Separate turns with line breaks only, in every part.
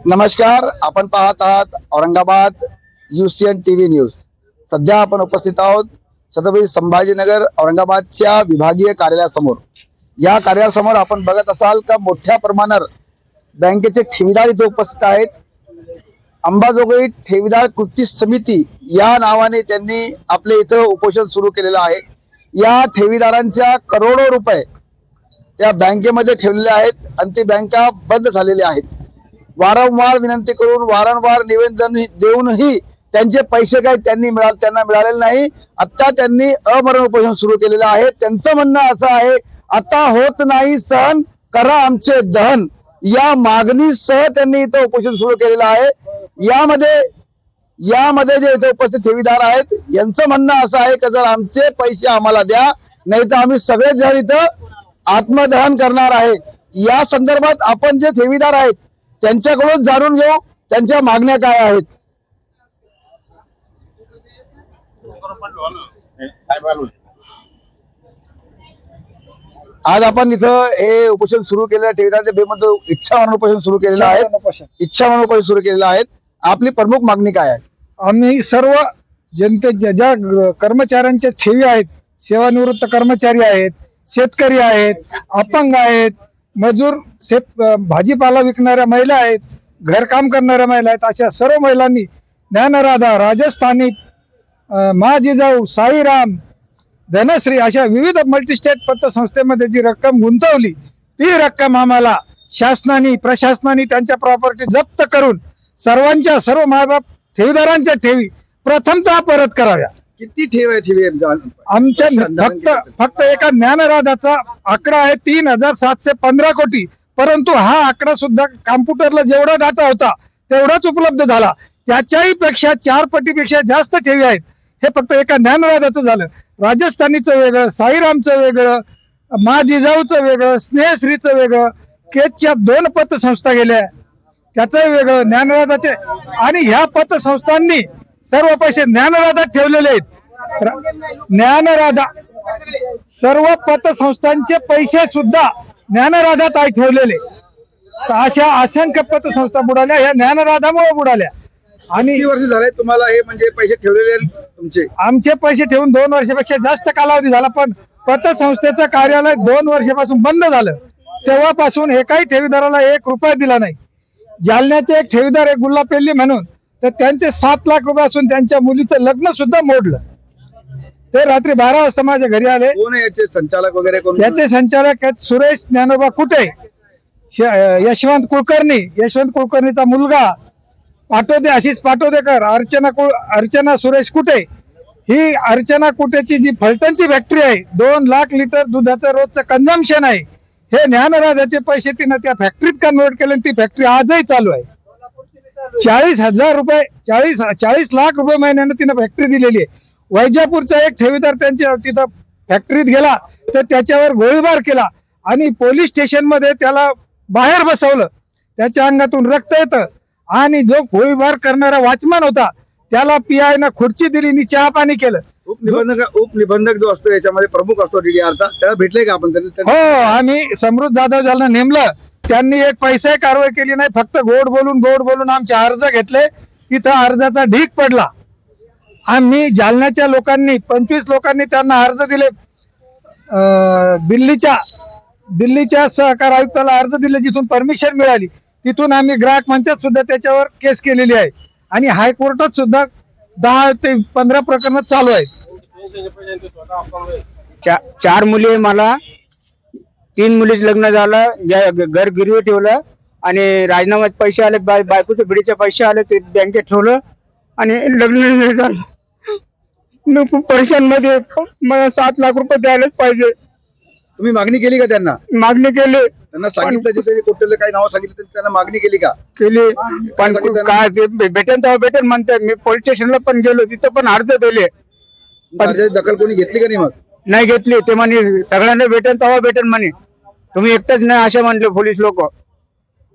नमस्कार, आपण पाहत आहात औरंगाबाद UCN TV न्यूज। सध्या आपण उपस्थित आहोत छत्रपती संभाजीनगर औरंगाबादच्या विभागीय कार्यालयासमोर। या कार्यालयासमोर आपण बघत असाल का मोठ्या प्रमाणावर बँकेचे ठेवीदार इथे उपस्थित आहेत। अंबाजोगाई ठेवीदार कृती समिती या नावाने त्यांनी आपले इथं उपोषण सुरू केलेलं आहे। या ठेवीदारांच्या करोडो रुपये त्या बँकेमध्ये ठेवलेले आहेत आणि ती बँका बंद झालेल्या आहेत। वारंवार विनंती करून वारंवार निवेदन देऊनही त्यांचे पैसे काही त्यांना मिळालेले नाही। आता त्यांनी अमरण उपोषण सुरू केलेलं आहे। त्यांचं म्हणणं असं आहे, आता होत नाही सहन, करा आमचे दहन, या मागणीसह त्यांनी इथं उपोषण सुरू केलेलं आहे। यामध्ये जे इथे उपस्थित ठेवीदार आहेत यांचं म्हणणं असं आहे की जर आमचे पैसे आम्हाला द्या, नाही तर आम्ही सगळेच जण इथं आत्मदहन करणार आहे। या संदर्भात आपण जे ठेवीदार आहेत त्यांच्याकडून जाणून घेऊ त्यांच्या मागण्या काय आहेत। आज आपण इथं हे उपोषण सुरू केलेलं ठेवीदारांच्या बेमत इच्छा म्हणून उपोषण सुरू केलेलं आहे। इच्छा म्हणून उपोषण सुरू केलेलं आहे। आपली प्रमुख मागणी काय आहे?
आम्ही सर्व जनतेच्या ज्या कर्मचाऱ्यांच्या ठेवी आहेत, सेवानिवृत्त कर्मचारी आहेत, शेतकरी आहेत, अपंग आहेत, मजूर, भाजीपाला विकणाऱ्या महिला आहेत, घरकाम करणाऱ्या महिला आहेत, अशा सर्व महिलांनी ज्ञानराधा, राजस्थानी, मा जिजाऊ, साईराम, धनश्री अशा विविध मल्टीस्टेट पतसंस्थेमध्ये जी रक्कम गुंतवली, ती रक्कम आम्हाला शासनाने, प्रशासनाने त्यांच्या प्रॉपर्टी जप्त करून सर्व मायबाप ठेवीदारांच्या ठेवी प्रथमतः परत कराव्या।
किती ठेव आहे?
आमच्या फक्त एका ज्ञानराधाचा आकडा आहे 3715 कोटी, परंतु हा आकडा सुद्धा कॉम्प्युटरला जेवढा डाटा होता तेवढाच उपलब्ध झाला। त्याच्याही पेक्षा 4 पटीपेक्षा जास्त ठेवी आहेत। हे फक्त एका ज्ञानराधाचं झालं। राजस्थानीचं वेगळं, साईरामचं वेगळं, मा जिजाऊचं वेगळं, स्नेहश्रीचं वेगळं, केजच्या 2 पतसंस्था गेल्या त्याचं वेगळं, ज्ञानराधाचे, आणि ह्या पतसंस्थांनी सर्व पैसे ज्ञानराधात ठेवलेले आहेत। ज्ञानराधा सर्व पतसंस्थांचे पैसे सुद्धा ज्ञानराधात ठेवलेले। तर अशा असंख्य पतसंस्था बुडाल्या, या ज्ञानराधामुळे बुडाल्या। आणि
किती वर्ष झाले तुम्हाला हे म्हणजे पैसे ठेवलेले तुमचे?
आमचे पैसे ठेवून 2 वर्षापेक्षा जास्त कालावधी झाला, पण पतसंस्थेचं कार्यालय 2 वर्षापासून बंद झालं। तेव्हापासून एकाही ठेवीदाराला 1 रुपया दिला नाही। जालन्याचे एक ठेवीदार आहे गुल्लापेल्ली म्हणून, तर त्यांचे 7 लाख रुपये असून त्यांच्या मुलीचं लग्न सुद्धा मोडलं। ते रात्री 12 वाजता माझ्या घरी आले।
कोण आहे याचे संचालक वगैरे? कोण
याचे संचालक आहेत सुरेश ज्ञानोबा कुटे, यशवंत कुलकर्णीचा मुलगा आशिष पाटोदेकर, अर्चना सुरेश कुटे। ही अर्चना कुटेची जी फलटणची फॅक्टरी आहे, 2 लाख लिटर दुधाचं रोजचं कन्झम्पशन आहे। हे ज्ञानराधाचे पैसे तिनं त्या फॅक्टरीत कन्वर्ट केले, ती फॅक्टरी आजही चालू आहे। 40,000 रुपये 40 लाख रुपये महिन्याने तिनं फॅक्टरी दिलेली आहे। वैजापूरचा एक ठेवीदार त्यांच्या तिथं फॅक्टरीत गेला तर त्याच्यावर गोळीबार केला आणि पोलीस स्टेशन मध्ये त्याला बाहेर बसवलं। त्याच्या अंगातून रक्त येतं आणि जो गोळीबार करणारा वॉचमन होता त्याला PI न खुर्ची दिली आणि चहा पाणी केलं।
उपनिबंधक जो असतो याच्यामध्ये प्रमुख असतो DDRचा, त्याला भेटले का आपण?
हो, आम्ही समृद्ध जाधव ज्यांना नेमलं त्यांनी 1 पैसा कारवाई केली नाही, फक्त गोड बोलून आमचे अर्ज घेतले। तिथं अर्जाचा ढीग पडला। आम्ही जालन्याच्या लोकांनी 25 लोकांनी त्यांना अर्ज दिले। दिल्लीच्या सहकार आयुक्ताला अर्ज दिले, जिथून परमिशन मिळाली, तिथून आम्ही ग्राहक मंचात सुद्धा त्याच्यावर केस केलेली आहे आणि हायकोर्टात सुद्धा 10 ते 15 प्रकरण चालू आहेत।
4 मुली मला, 3 मुलीच लग्न झालं, घर गिरवी ठेवलं आणि राजीनाम्यात पैसे आले, बायकोचे बिडीचे पैसे आले, ते बँकेत ठेवलं आणि लग्न झालं। खूप परेशान मध्ये, मला 7 लाख रुपये द्यायलाच पाहिजे।
तुम्ही मागणी केली का त्यांना?
मागणी केली,
त्यांना सांगितलं, जिथे कोर्टाला काही नाव सांगितलं त्यांना मागणी केली का?
केली, पण काय भेटेन तेव्हा भेटेन म्हणते। मी पोलीस स्टेशनला पण गेलो, तिथं पण अर्ज दिले,
पण दखल कोणी घेतली का नाही? मग
नाही घेतली। ते म्हणे सगळ्यांना भेटेन तेव्हा भेटेन म्हणे, तुम्ही एकटंच नाही असे म्हणले पोलीस लोक।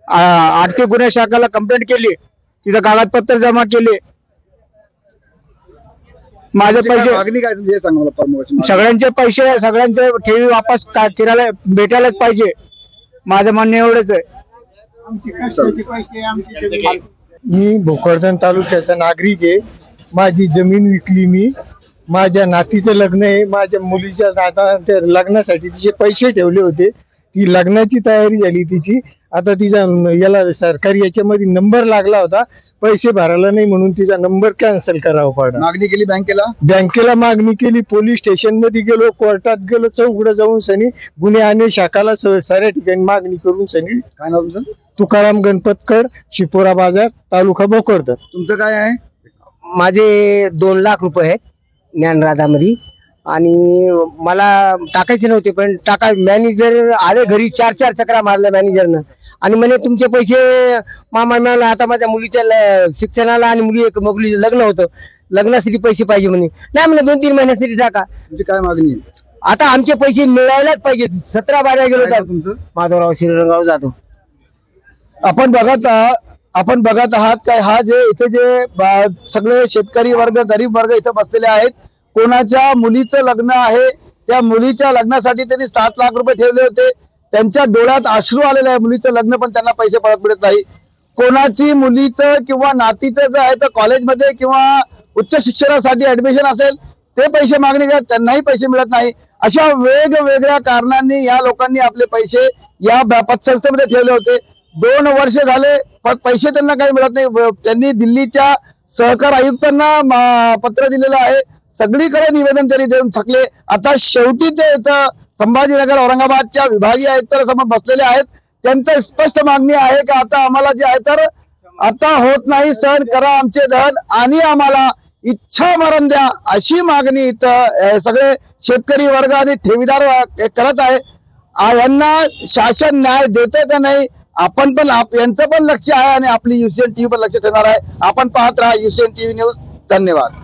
आर्थिक गुन्हे शाखेला कंप्लेंट केली, तिथं कागदपत्र जमा केले। माझे पैसे,
मागणी काय हे सांगा मला प्रमुख।
सगळ्यांचे पैसे, सगळ्यांचे ठेवी वापस फिरायला भेटायलाच पाहिजे। माझं म्हणणं एवढंच आहे.
मी भोकरदन तालुक्याचा नागरिक आहे. माझी जमीन विकली मी. माझ्या नातीचं लग्न आहे. माझ्या मुलीच्या त्या लग्नासाठी तिचे पैसे ठेवले होते. ती लग्नाची तयारी झाली तिची. आता तिचा याला सरकारी याच्यामध्ये नंबर लागला होता. पैसे भरायला नाही म्हणून तिचा नंबर कॅन्सल करावा पडला.
मागणी केली
बँकेला मागणी केली, पोलीस स्टेशन मध्ये गेलो, कोर्टात गेलो, चौकडं जाऊन सनी गुन्हे अन्य शाखाला साऱ्या ठिकाणी मागणी करून सनी.
काय नाव तुमचं?
तुकाराम गणपतकर, शिपोरा बाजार, तालुका भोकरदन.
तुमचं काय आहे?
माझे 2 लाख रुपये आहेत ज्ञानराधामध्ये आणि मला टाकायचे नव्हते, पण मॅनेजर आले घरी, 4 चक्रा मारल्या मॅनेजरनं आणि म्हणे तुमचे पैसे मामा मिळाला. आता माझ्या मुलीच्या शिक्षणाला आणि मुलीचं लग्न होतं, लग्नासाठी पैसे पाहिजे म्हणे. नाही म्हणे 2-3 महिन्यासाठी टाका.
तुमची काय मागणी आहे?
आता आमचे पैसे मिळायलाच पाहिजे. 17 बारा गेलो तर.
तुमचं
माधवराव श्रीरंगाव जातो.
आपण बघत आहात काय हा जे इथे जे सगळे शेतकरी वर्ग, गरीब वर्ग इथे बसलेले आहेत. कोणाच्या मुलीचं लग्न आहे, त्या मुलीच्या लग्नासाठी त्यांनी 7 लाख रुपये ठेवले होते. त्यांच्या डोळ्यात अश्रू आलेले आहे. मुलीचं लग्न पण त्यांना पैसे परत मिळत नाही. कोणाची मुलीचं किंवा नातीचं जे आहे तर कॉलेजमध्ये किंवा उच्च शिक्षणासाठी ऍडमिशन असेल ते पैसे मागणी करत, त्यांनाही पैसे मिळत नाही. अशा वेगवेगळ्या कारणांनी या लोकांनी आपले पैसे या पतसंस्थेमध्ये ठेवले होते. 2 वर्ष झाले पण पैसे त्यांना काही मिळत नाही. त्यांनी दिल्लीच्या सहकार आयुक्तांना पत्र दिलेलं आहे. सगळीकडे निवेदन त्यांनी देऊन थकले. आता शेवटी ते इथं संभाजीनगर औरंगाबादच्या विभागीय आयुक्तांसमोर बसलेले आहेत. त्यांचं स्पष्ट मागणी आहे की आता आम्हाला जे आहे तर आता होत नाही, सहन करा आमचे धन आणि आम्हाला इच्छा मरण द्या, अशी मागणी इथं सगळे शेतकरी वर्ग आणि ठेवीदार करत आहे. यांना शासन न्याय देते का नाही, आपण पण यांचं पण लक्ष आहे आणि आपली UCN TV पण लक्ष ठेवणार आहे. आपण पाहत राहा UCN TV न्यूज. धन्यवाद.